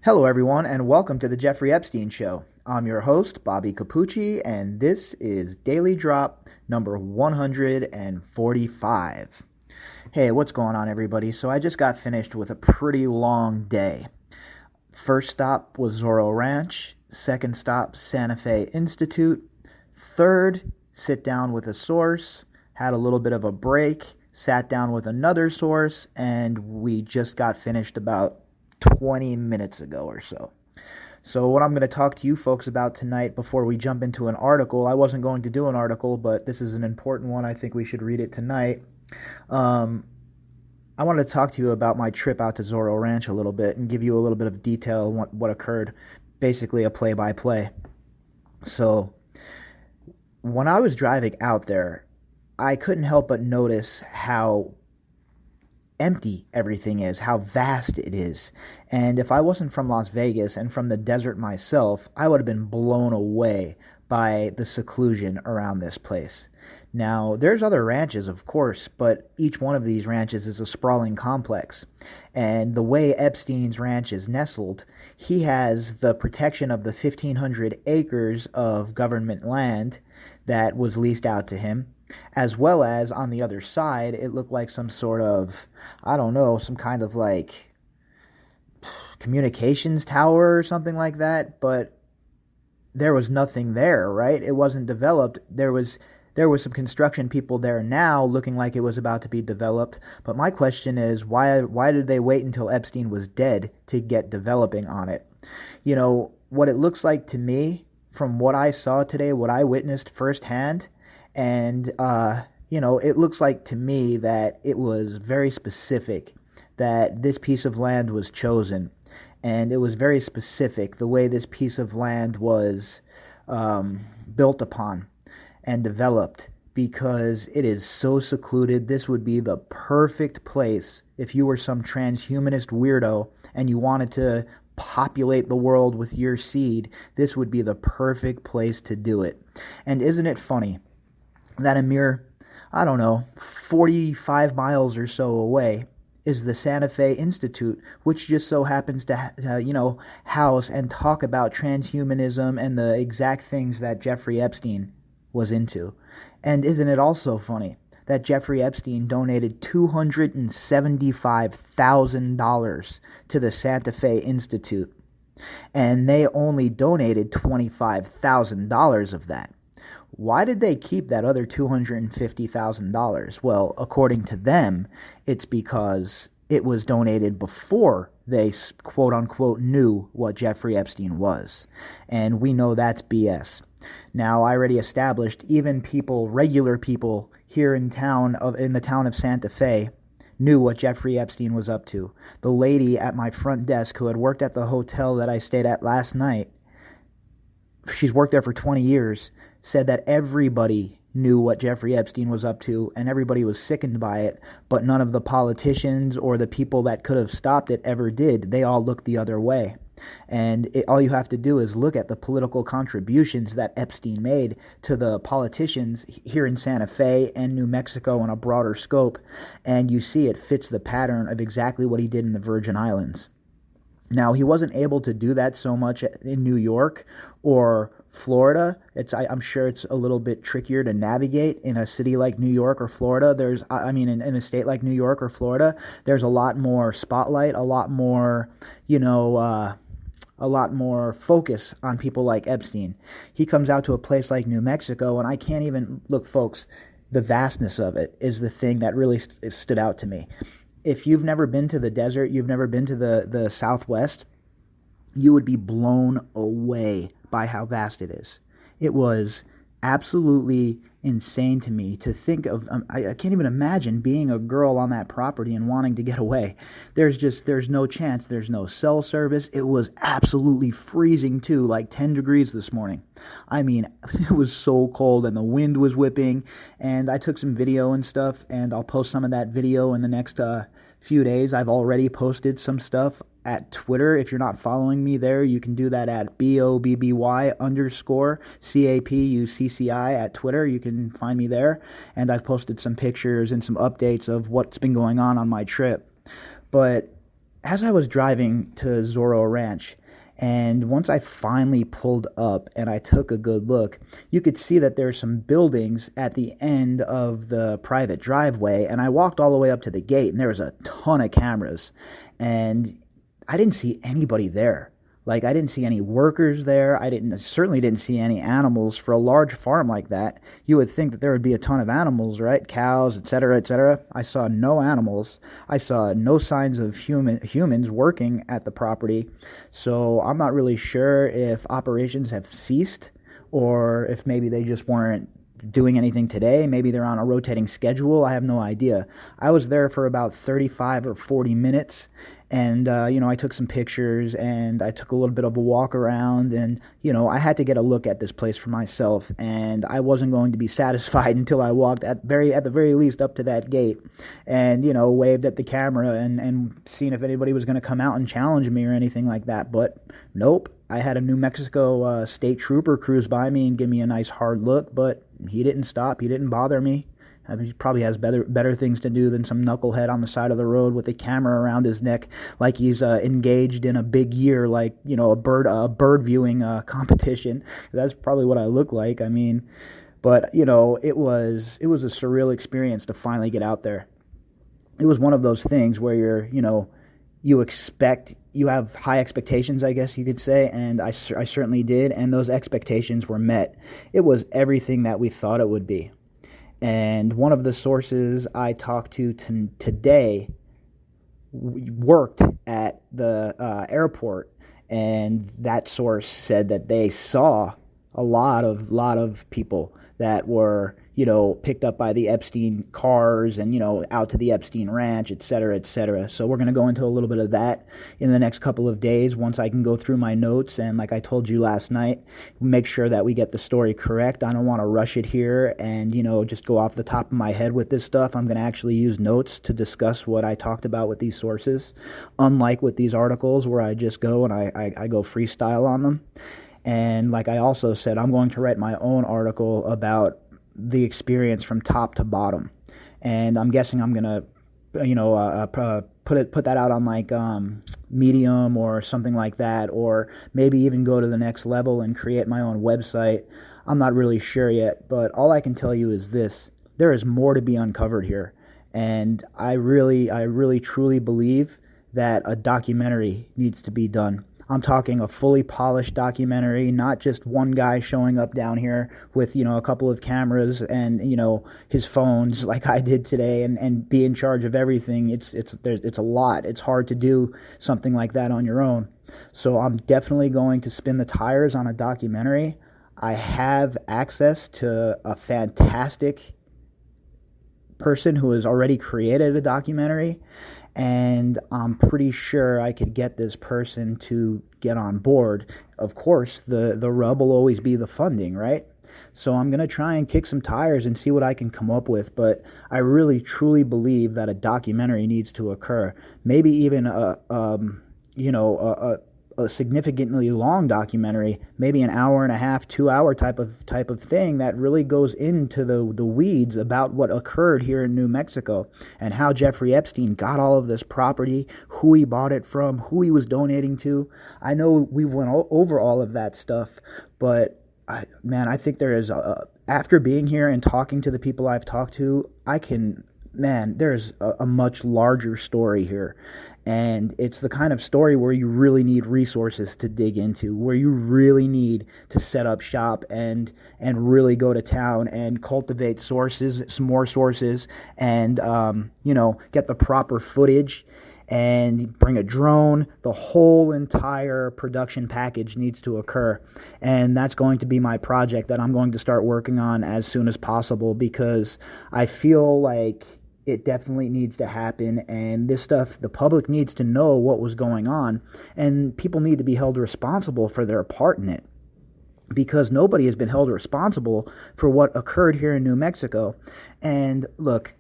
Hello, everyone, and welcome to the Jeffrey Epstein Show. I'm your host, Bobbycapucci, and this is Daily Drop number 145. Hey, what's going on, everybody? So I just got finished with a pretty long day. First stop was Zorro Ranch. Second stop, Santa Fe Institute. Third, sit down with a source. Had a little bit of a break. Sat down with another source, and we just got finished about 20 minutes ago or so. So what I'm going to talk to you folks about tonight before we jump into an article, I wasn't going to do an article, but this is an important one. I think we should read it tonight. I wanted to talk to you about my trip out to Zorro Ranch a little bit and give you a little bit of detail on what occurred, basically a play-by-play. So when I was driving out there, I couldn't help but notice how empty everything is, how vast it is. And if I wasn't from Las Vegas and from the desert myself, I would have been blown away by the seclusion around this place. Now, there's other ranches, of course, but each one of these ranches is a sprawling complex. And the way Epstein's ranch is nestled, he has the protection of the 1,500 acres of government land that was leased out to him, as well as on the other side, it looked like some sort of, I don't know, some kind of like communications tower or something like that, but there was nothing there, right? It wasn't developed. There was some construction people there now looking like it was about to be developed, but my question is, why did they wait until Epstein was dead to get developing on it? You know, what it looks like to me, from what I saw today, what I witnessed firsthand, and, it looks like to me that it was very specific that this piece of land was chosen. And it was very specific the way this piece of land was built upon and developed, because it is so secluded. This would be the perfect place if you were some transhumanist weirdo and you wanted to populate the world with your seed. This would be the perfect place to do it. And isn't it funny that a mere, 45 miles or so away is the Santa Fe Institute, which just so happens to, house and talk about transhumanism and the exact things that Jeffrey Epstein was into. And isn't it also funny that Jeffrey Epstein donated $275,000 to the Santa Fe Institute, and they only donated $25,000 of that? Why did they keep that other $250,000? Well, according to them, it's because it was donated before they quote-unquote knew what Jeffrey Epstein was. And we know that's BS. Now, I already established even people, regular people here in the town of Santa Fe, knew what Jeffrey Epstein was up to. The lady at my front desk who had worked at the hotel that I stayed at last night, she's worked there for 20 years, said that everybody knew what Jeffrey Epstein was up to, and everybody was sickened by it, but none of the politicians or the people that could have stopped it ever did. They all looked the other way. And all you have to do is look at the political contributions that Epstein made to the politicians here in Santa Fe and New Mexico on a broader scope, and you see it fits the pattern of exactly what he did in the Virgin Islands. Now, he wasn't able to do that so much in New York or Florida. I'm sure it's a little bit trickier to navigate in a city like New York or Florida. In a state like New York or Florida, there's a lot more spotlight, a lot more, a lot more focus on people like Epstein. He comes out to a place like New Mexico, and I can't even, look, folks, the vastness of it is the thing that really stood out to me. If you've never been to the desert, you've never been to the Southwest, you would be blown away by how vast it is. It was absolutely insane to me to think of. I can't even imagine being a girl on that property and wanting to get away. There's no chance. There's no cell service. It was absolutely freezing too, like 10 degrees this morning. I mean, it was so cold and the wind was whipping, and I took some video and stuff, and I'll post some of that video in the next few days. I've already posted some stuff at Twitter. If you're not following me there, you can do that at BOBBY_CAPUCCI at Twitter. You can find me there, and I've posted some pictures and some updates of what's been going on my trip. But as I was driving to Zorro Ranch, and once I finally pulled up and I took a good look, you could see that there's some buildings at the end of the private driveway. And I walked all the way up to the gate, and there was a ton of cameras. And I didn't see anybody there. Like, I didn't see any workers there. Certainly didn't see any animals. For a large farm like that, you would think that there would be a ton of animals, right? Cows, etc., etc. I saw no animals. I saw no signs of humans working at the property. So I'm not really sure if operations have ceased, or if maybe they just weren't doing anything today. Maybe they're on a rotating schedule. I have no idea. I was there for about 35 or 40 minutes, and I took some pictures, and I took a little bit of a walk around, and I had to get a look at this place for myself, and I wasn't going to be satisfied until I walked at the very least up to that gate, and waved at the camera and seen if anybody was going to come out and challenge me or anything like that. But nope. I had a New Mexico state trooper cruise by me and give me a nice hard look, but he didn't stop. He didn't bother me. I mean, he probably has better things to do than some knucklehead on the side of the road with a camera around his neck, like he's engaged in a big year, like a bird viewing competition. That's probably what I look like. I mean, but it was a surreal experience to finally get out there. It was one of those things where you have high expectations, I guess you could say, and I certainly did, and those expectations were met. It was everything that we thought it would be. And one of the sources I talked to today worked at the airport, and that source said that they saw a lot of people that were picked up by the Epstein cars and out to the Epstein Ranch, et cetera, et cetera. So we're going to go into a little bit of that in the next couple of days once I can go through my notes, and like I told you last night, make sure that we get the story correct. I don't want to rush it here and just go off the top of my head with this stuff. I'm going to actually use notes to discuss what I talked about with these sources, unlike with these articles where I just go and I go freestyle on them. And like I also said, I'm going to write my own article about the experience from top to bottom, and I'm guessing I'm gonna, put that out on like Medium or something like that, or maybe even go to the next level and create my own website. I'm not really sure yet, but all I can tell you is this: there is more to be uncovered here, and I really truly believe that a documentary needs to be done. I'm talking a fully polished documentary, not just one guy showing up down here with, a couple of cameras and, his phones like I did today and be in charge of everything. It's a lot. It's hard to do something like that on your own. So I'm definitely going to spin the tires on a documentary. I have access to a fantastic person who has already created a documentary, and I'm pretty sure I could get this person to get on board. Of course, the rub will always be the funding, right? So I'm going to try and kick some tires and see what I can come up with, but I really truly believe that a documentary needs to occur. Maybe even a significantly long documentary, maybe an hour and a half, 2 hour type of thing that really goes into the weeds about what occurred here in New Mexico and how Jeffrey Epstein got all of this property, who he bought it from, who he was donating to. I know we went over all of that stuff, but I think there is after being here and talking to the people I've talked to, there's a much larger story here. And it's the kind of story where you really need resources to dig into, where you really need to set up shop and really go to town and cultivate some more sources, and get the proper footage and bring a drone. The whole entire production package needs to occur, and that's going to be my project that I'm going to start working on as soon as possible, because I feel like it definitely needs to happen, and this stuff, the public needs to know what was going on, and people need to be held responsible for their part in it, because nobody has been held responsible for what occurred here in New Mexico. And look,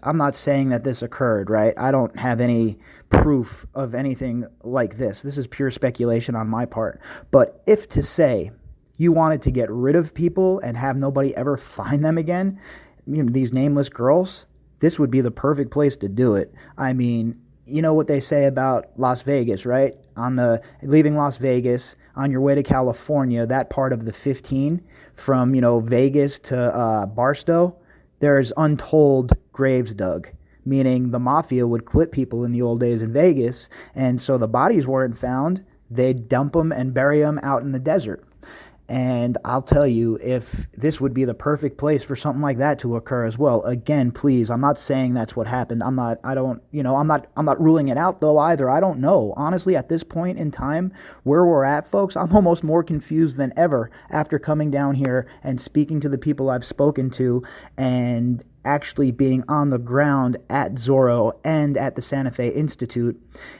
I'm not saying that this occurred, right? I don't have any proof of anything like this. This is pure speculation on my part. But if to say you wanted to get rid of people and have nobody ever find them again, these nameless girls, this would be the perfect place to do it. I mean, you know what they say about Las Vegas, right? Leaving Las Vegas on your way to California, that part of the 15 from, Vegas to Barstow, there's untold graves dug, meaning the mafia would clip people in the old days in Vegas, and so the bodies weren't found. They'd dump them and bury them out in the desert. And I'll tell you, if this would be the perfect place for something like that to occur as well. Again, please, I'm not saying that's what happened. I'm not ruling it out though either. I don't know. Honestly, at this point in time where we're at, folks, I'm almost more confused than ever after coming down here and speaking to the people I've spoken to and actually being on the ground at Zorro and at the Santa Fe Institute.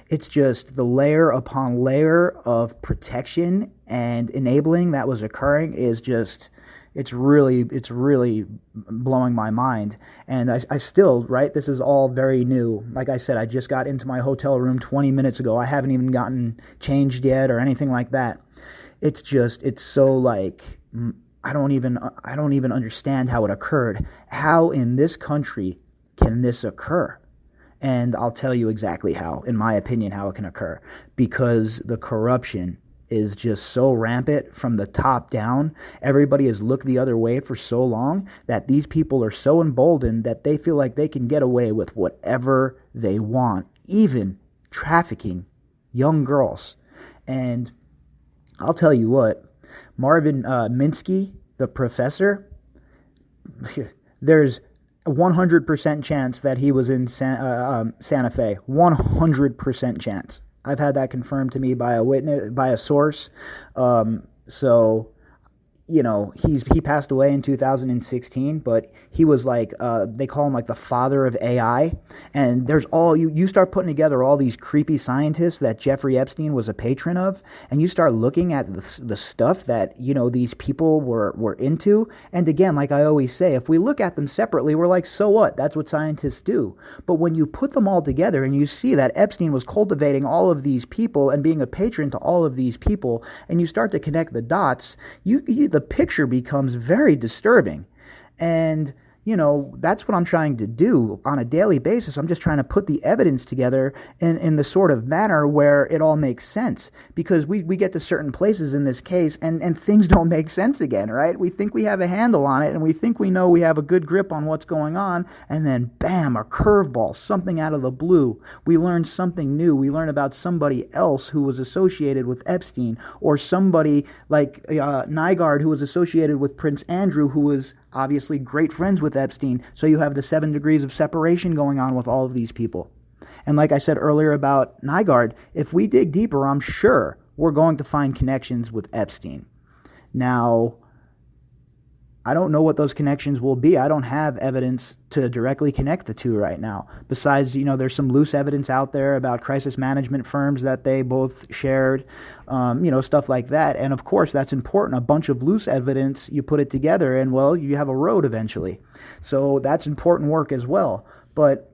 It's just the layer upon layer of protection and enabling that was occurring is just, it's really blowing my mind. And I still, right, this is all very new. Like I said, I just got into my hotel room 20 minutes ago. I haven't even gotten changed yet or anything like that. It's so like, I don't even understand how it occurred. How in this country can this occur? And I'll tell you exactly how, in my opinion, how it can occur. Because the corruption is just so rampant from the top down. Everybody has looked the other way for so long that these people are so emboldened that they feel like they can get away with whatever they want, even trafficking young girls. And I'll tell you what, Marvin Minsky, the professor, there's a 100% chance that he was in Santa Fe. 100% chance. I've had that confirmed to me by a witness, by a source. So, he passed away in 2016, but he was like, they call him like the father of AI. And there's you start putting together all these creepy scientists that Jeffrey Epstein was a patron of, and you start looking at the stuff that, these people were into. And again, like I always say, if we look at them separately, we're like, so what? That's what scientists do. But when you put them all together and you see that Epstein was cultivating all of these people and being a patron to all of these people, and you start to connect the dots, the picture becomes very disturbing. And that's what I'm trying to do on a daily basis. I'm just trying to put the evidence together in the sort of manner where it all makes sense. Because we get to certain places in this case and things don't make sense again, right? We think we have a handle on it and we think we know we have a good grip on what's going on, and then bam, a curveball, something out of the blue. We learn something new. We learn about somebody else who was associated with Epstein, or somebody like Nygaard who was associated with Prince Andrew, who was obviously great friends with Epstein. So you have the 7 degrees of separation going on with all of these people. And like I said earlier about Nygaard, if we dig deeper, I'm sure we're going to find connections with Epstein. Now, I don't know what those connections will be. I don't have evidence to directly connect the two right now. Besides, there's some loose evidence out there about crisis management firms that they both shared, stuff like that. And of course, that's important. A bunch of loose evidence, you put it together and, well, you have a road eventually. So that's important work as well. But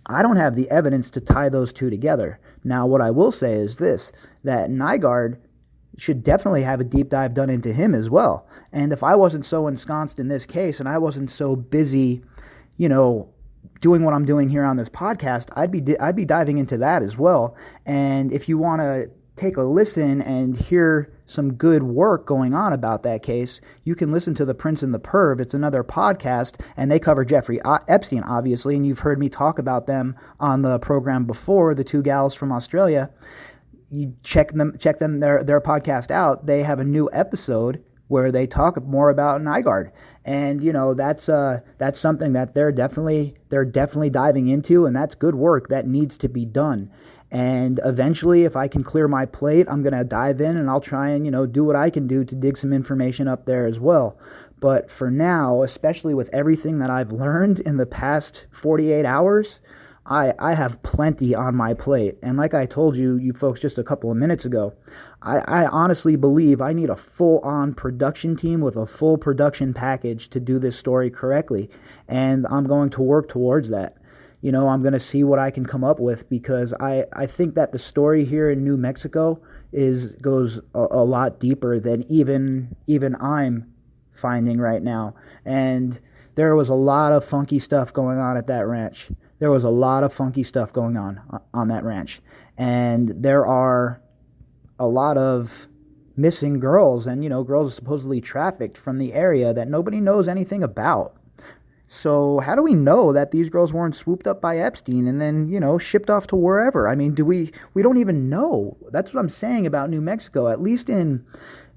I don't have the evidence to tie those two together. Now, what I will say is this, that Nygaard should definitely have a deep dive done into him as well. And if I wasn't so ensconced in this case and I wasn't so busy, doing what I'm doing here on this podcast, I'd be diving into that as well. And if you want to take a listen and hear some good work going on about that case, you can listen to The Prince and the Perv. It's another podcast, and they cover Jeffrey Epstein, obviously, and you've heard me talk about them on the program before, the two gals from Australia. You check their podcast out. They have a new episode where they talk more about Nygaard, and that's something that they're definitely diving into, and that's good work that needs to be done. And eventually, if I can clear my plate, I'm gonna dive in and I'll try and do what I can do to dig some information up there as well. But for now, especially with everything that I've learned in the past 48 hours, I have plenty on my plate. And like I told you folks just a couple of minutes ago, I honestly believe I need a full-on production team with a full production package to do this story correctly. And I'm going to work towards that. I'm going to see what I can come up with, because I think that the story here in New Mexico goes a lot deeper than even I'm finding right now. And there was a lot of funky stuff going on at that ranch. there was a lot of funky stuff going on that ranch. And there are a lot of missing girls and, girls supposedly trafficked from the area that nobody knows anything about. So how do we know that these girls weren't swooped up by Epstein and then, shipped off to wherever? I mean, we don't even know. That's what I'm saying about New Mexico. At least in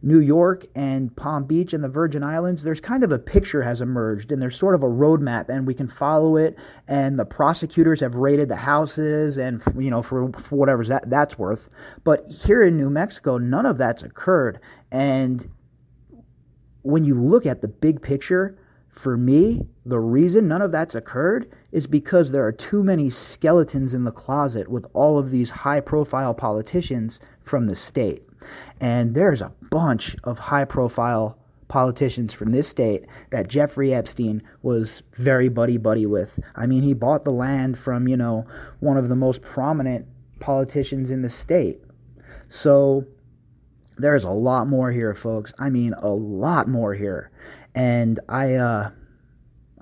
New York and Palm Beach and the Virgin Islands, there's kind of a picture has emerged, and there's sort of a roadmap, and we can follow it, and the prosecutors have raided the houses, and, for whatever that's worth. But here in New Mexico, none of that's occurred. And when you look at the big picture, for me, the reason none of that's occurred is because there are too many skeletons in the closet with all of these high-profile politicians from the state. And there's a bunch of high-profile politicians from this state that Jeffrey Epstein was very buddy-buddy with. I mean, he bought the land from, one of the most prominent politicians in the state. So there's a lot more here, folks. I mean, a lot more here. And I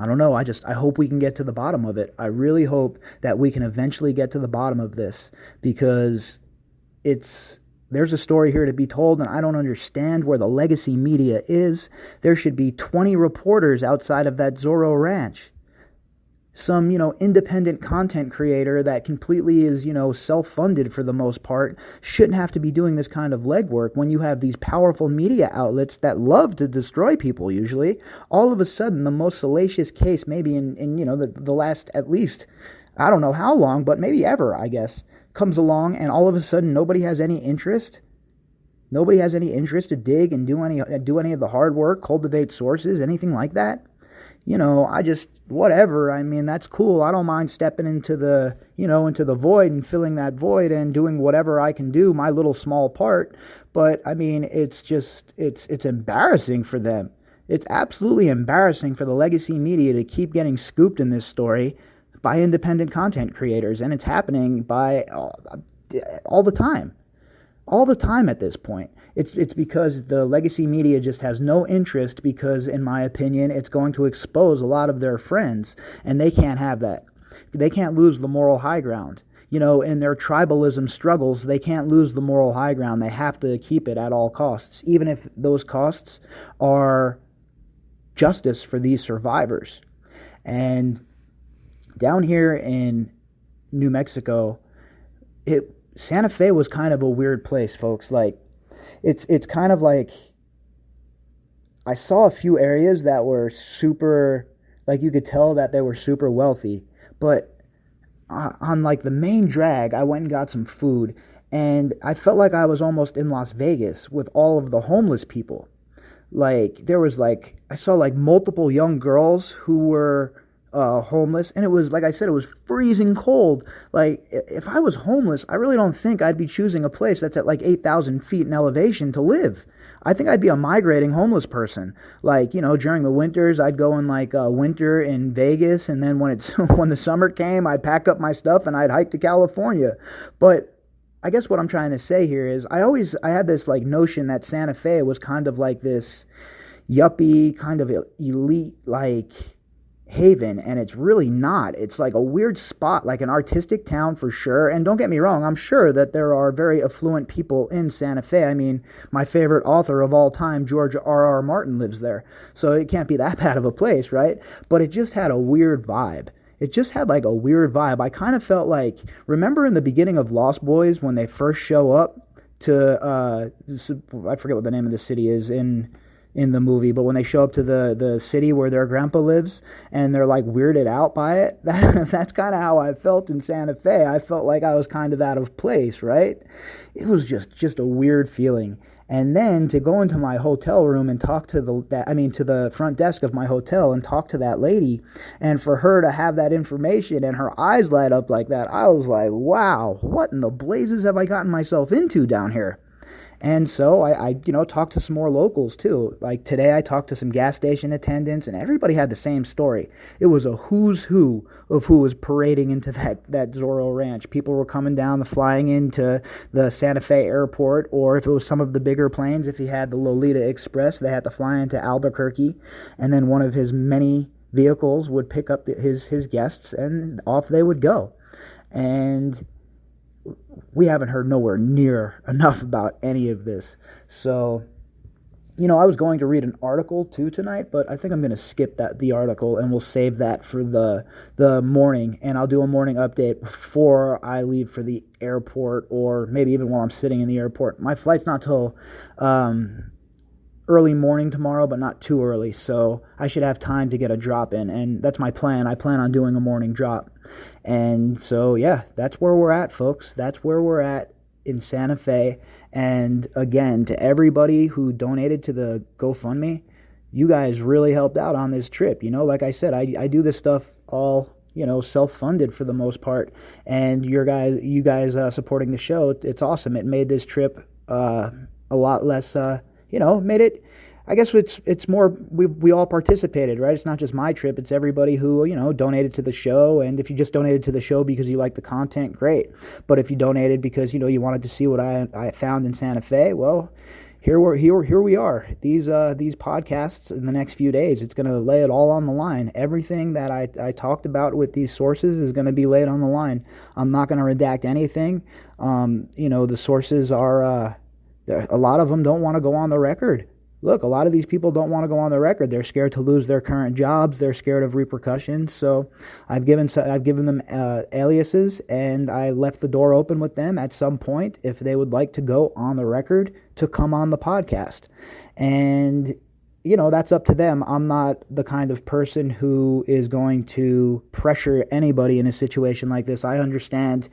don't know. I hope we can get to the bottom of it. I really hope that we can eventually get to the bottom of this, because there's a story here to be told, and I don't understand where the legacy media is. There should be 20 reporters outside of that Zorro Ranch. Some, independent content creator that completely is, self-funded for the most part shouldn't have to be doing this kind of legwork when you have these powerful media outlets that love to destroy people usually. All of a sudden, the most salacious case maybe in the last, at least, I don't know how long, but maybe ever, I guess, comes along, and all of a sudden nobody has any interest. Nobody has any interest to dig and do any of the hard work, cultivate sources, anything like that. Whatever. I mean, that's cool. I don't mind stepping into the void and filling that void and doing whatever I can do, my little small part. But I mean, it's embarrassing for them. It's absolutely embarrassing for the legacy media to keep getting scooped in this story by independent content creators, and it's happening by all the time at this point. It's because the legacy media just has no interest, because in my opinion it's going to expose a lot of their friends, and they can't have that. They can't lose the moral high ground. In their tribalism struggles, they can't lose the moral high ground. They have to keep it at all costs, even if those costs are justice for these survivors. And down here in New Mexico, Santa Fe was kind of a weird place, folks. Like, it's kind of like, I saw a few areas that were super, like, you could tell that they were super wealthy, but on like the main drag, I went and got some food, and I felt like I was almost in Las Vegas with all of the homeless people. Like, I saw like multiple young girls who were homeless, and it was, like I said, it was freezing cold. Like, if I was homeless, I really don't think I'd be choosing a place that's at like 8,000 feet in elevation to live. I think I'd be a migrating homeless person. Like, during the winters, I'd go in like winter in Vegas, and then when the summer came, I'd pack up my stuff and I'd hike to California. But I guess what I'm trying to say here is I had this like notion that Santa Fe was kind of like this yuppie kind of elite like haven, and it's really not. It's like a weird spot, like an artistic town for sure. And don't get me wrong, I'm sure that there are very affluent people in Santa Fe. I mean, my favorite author of all time, George R.R. Martin, lives there, so it can't be that bad of a place, right? But it just had a weird vibe. It just had like a weird vibe. I kind of felt like, remember in the beginning of Lost Boys when they first show up to I forget what the name of the city is in the movie, but when they show up to the city where their grandpa lives, and they're like weirded out by it, that's kind of how I felt in Santa Fe. I felt like I was kind of out of place, right? It was just a weird feeling. And then to go into my hotel room and talk to the front desk of my hotel and talk to that lady, and for her to have that information and her eyes light up like that, I was like, wow, what in the blazes have I gotten myself into down here? And so I talked to some more locals too. Like today I talked to some gas station attendants, and everybody had the same story. It was a who's who of who was parading into that Zorro Ranch. People were coming down, flying into the Santa Fe airport, or if it was some of the bigger planes, if he had the Lolita Express, they had to fly into Albuquerque. And then one of his many vehicles would pick up his guests, and off they would go. And we haven't heard nowhere near enough about any of this. So, I was going to read an article too tonight, but I think I'm going to skip the article, and we'll save that for the morning, and I'll do a morning update before I leave for the airport, or maybe even while I'm sitting in the airport. My flight's not till early morning tomorrow, but not too early, so I should have time to get a drop in, and that's my plan. I plan on doing a morning drop. And so, yeah, that's where we're at, folks. That's where we're at in Santa Fe. And again, to everybody who donated to the GoFundMe, you guys really helped out on this trip. Like I said, I do this stuff all, self-funded for the most part. And you guys supporting the show, it's awesome. It made this trip a lot less, made it, I guess it's more, we all participated, right? It's not just my trip, it's everybody who, donated to the show. And if you just donated to the show because you like the content, great. But if you donated because, you wanted to see what I found in Santa Fe, well, here we are. These podcasts in the next few days, it's going to lay it all on the line. Everything that I talked about with these sources is going to be laid on the line. I'm not going to redact anything. The sources are, a lot of them don't want to go on the record. Look, a lot of these people don't want to go on the record. They're scared to lose their current jobs. They're scared of repercussions. So I've given them aliases, and I left the door open with them at some point if they would like to go on the record to come on the podcast. And that's up to them. I'm not the kind of person who is going to pressure anybody in a situation like this. I understand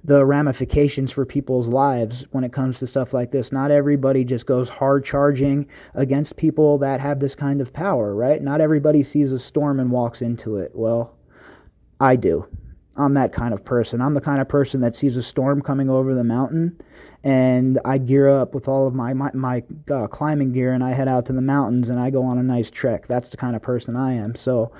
the ramifications for people's lives when it comes to stuff like this. Not everybody just goes hard charging against people that have this kind of power, right? Not everybody sees a storm and walks into it. Well, I do. I'm that kind of person. I'm the kind of person that sees a storm coming over the mountain, and I gear up with all of my climbing gear, and I head out to the mountains, and I go on a nice trek. That's the kind of person I am. So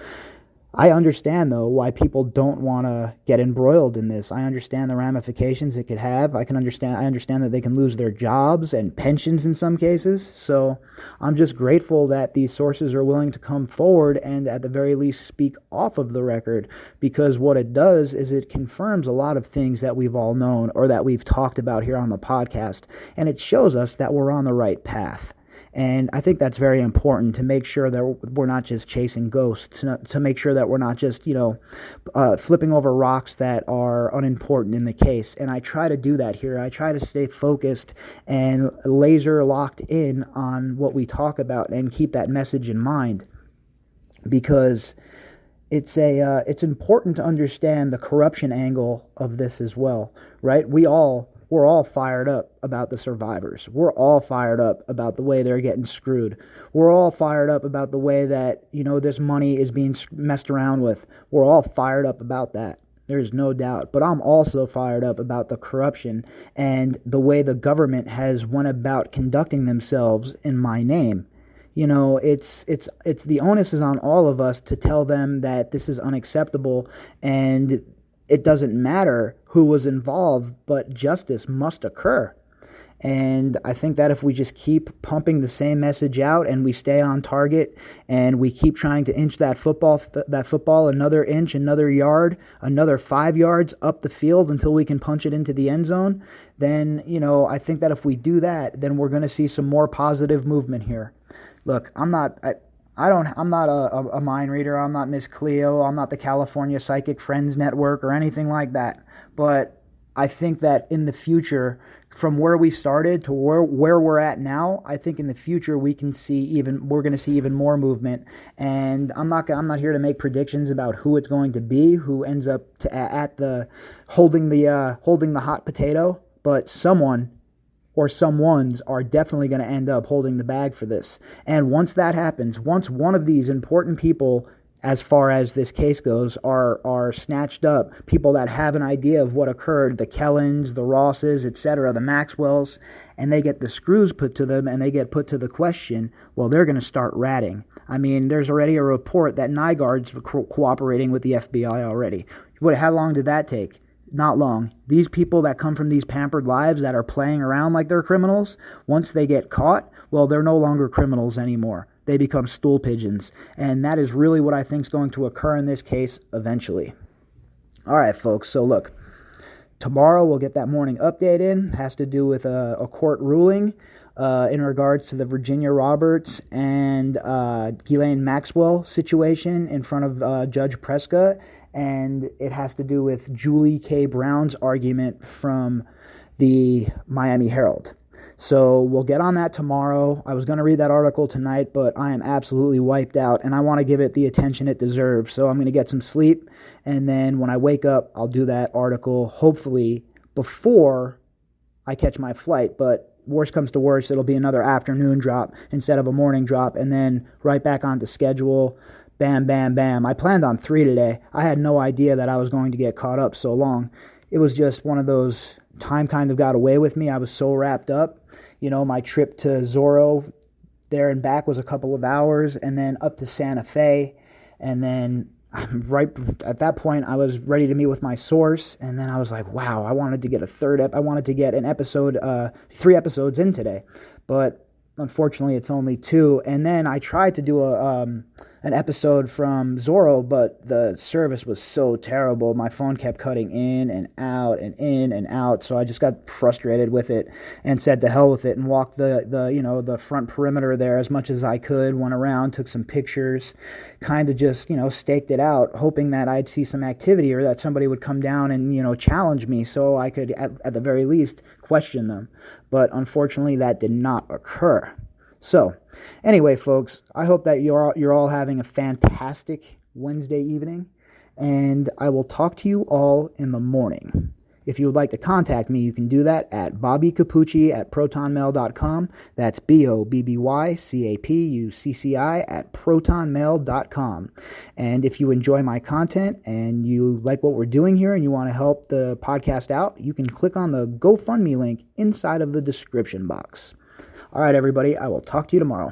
I understand, though, why people don't want to get embroiled in this. I understand the ramifications it could have. I understand that they can lose their jobs and pensions in some cases. So I'm just grateful that these sources are willing to come forward and at the very least speak off of the record, because what it does is it confirms a lot of things that we've all known or that we've talked about here on the podcast, and it shows us that we're on the right path. And I think that's very important, to make sure that we're not just chasing ghosts, to make sure that we're not just, flipping over rocks that are unimportant in the case. And I try to do that here. I try to stay focused and laser locked in on what we talk about and keep that message in mind, because it's important to understand the corruption angle of this as well, right? We're all fired up about the survivors. We're all fired up about the way they're getting screwed. We're all fired up about the way that, this money is being messed around with. We're all fired up about that. There's no doubt. But I'm also fired up about the corruption and the way the government has went about conducting themselves in my name. It's the onus is on all of us to tell them that this is unacceptable, and it doesn't matter who was involved, but justice must occur. And I think that if we just keep pumping the same message out, and we stay on target, and we keep trying to inch that football another inch, another yard, another 5 yards up the field until we can punch it into the end zone, then, I think that if we do that, then we're going to see some more positive movement here. Look, I'm not a mind reader. I'm not Miss Cleo. I'm not the California Psychic Friends Network or anything like that. But I think that in the future, from where we started to where we're at now, I think in the future we're going to see even more movement. And I'm not here to make predictions about who it's going to be, who ends up holding the hot potato, but someone or someones are definitely going to end up holding the bag for this. And once that happens, once one of these important people, as far as this case goes, are snatched up, people that have an idea of what occurred, the Kellens, the Rosses, etc., the Maxwells, and they get the screws put to them and they get put to the question, well, they're going to start ratting. I mean, there's already a report that Nygaard's cooperating with the FBI already. How long did that take? Not long. These people that come from these pampered lives that are playing around like they're criminals, once they get caught, well, they're no longer criminals anymore. they become stool pigeons. And that is really what I think is going to occur in this case eventually. All right, folks. So look, tomorrow we'll get that morning update in. It has to do with a court ruling in regards to the Virginia Roberts and Ghislaine Maxwell situation in front of Judge Prescott. And it has to do with Julie K. Brown's argument from the Miami Herald. So we'll get on that tomorrow. I was going to read that article tonight, but I am absolutely wiped out, and I want to give it the attention it deserves. So I'm going to get some sleep, and then when I wake up, I'll do that article, hopefully before I catch my flight. But worst comes to worst, it'll be another afternoon drop instead of a morning drop, and then right back onto schedule. Bam, bam, bam. I planned on 3 today. I had no idea that I was going to get caught up so long. It was just one of those, time kind of got away with me. I was so wrapped up. You know, my trip to Zorro there and back was a couple of hours, and then up to Santa Fe, and then right at that point I was ready to meet with my source, and then I was like, wow, I wanted to get I wanted to get an episode, 3 episodes in today, but unfortunately it's only 2. And then I tried to do an episode from Zorro, but the service was so terrible. My phone kept cutting in and out and in and out, so I just got frustrated with it and said to hell with it and walked the front perimeter there as much as I could, went around, took some pictures, kind of just, staked it out, hoping that I'd see some activity or that somebody would come down and, challenge me so I could, at the very least, question them. But unfortunately, that did not occur. So, anyway, folks, I hope that you're all having a fantastic Wednesday evening, and I will talk to you all in the morning. If you would like to contact me, you can do that at bobbycapucci@protonmail.com. That's BOBBYCAPUCCI@protonmail.com. And if you enjoy my content and you like what we're doing here and you want to help the podcast out, you can click on the GoFundMe link inside of the description box. All right, everybody, I will talk to you tomorrow.